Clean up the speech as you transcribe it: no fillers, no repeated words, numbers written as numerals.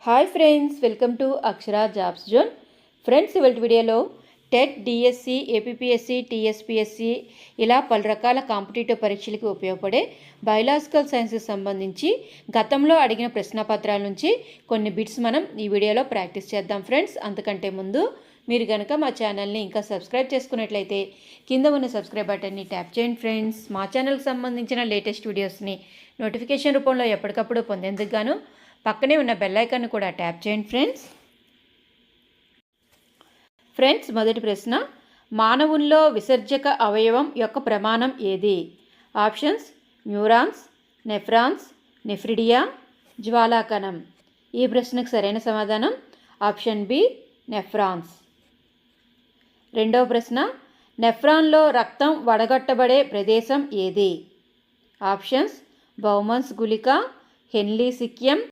Hi friends, welcome to Akshara jobs zone. Friends, ఇవాళ వీడియోలో TET, DSC, APPSC, TSPSC ఇలా పలు రకాల కాంపిటేటివ్ పరీక్షలకు ఉపయోగపడే బయోలాజికల్ సైన్స్కి సంబంధించి గతంలో అడిగిన ప్రశ్నపత్రాల నుంచి కొన్ని బిట్స్ మనం ఈ వీడియోలో ప్రాక్టీస్ చేద్దాం. ఫ్రెండ్స్, అంతకంటే ముందు మీరు కనుక మా ఛానల్ని ఇంకా సబ్స్క్రైబ్ చేసుకున్నట్లయితే కింద ఉన్న సబ్స్క్రైబ్ బటన్ని ట్యాప్ చేయండి. ఫ్రెండ్స్, మా ఛానల్కి సంబంధించిన లేటెస్ట్ వీడియోస్ని నోటిఫికేషన్ రూపంలో ఎప్పటికప్పుడు పొందేందుకు గాను పక్కనే ఉన్న బెల్ ఐకాన్ కూడా ట్యాప్ చేయండి. ఫ్రెండ్స్, మొదటి ప్రశ్న, మానవుల్లో విసర్జక అవయవం యొక్క ప్రమాణం ఏది? ఆప్షన్స్: న్యూరాన్స్, నెఫ్రాన్స్, నెఫ్రిడియా, జ్వాలాకణం. ఈ ప్రశ్నకు సరైన సమాధానం ఆప్షన్ బి, నెఫ్రాన్స్. రెండవ ప్రశ్న, నెఫ్రాన్లో రక్తం వడగట్టబడే ప్రదేశం ఏది? Options: Bowman's గుళిక, హెన్లీ సిక్యం,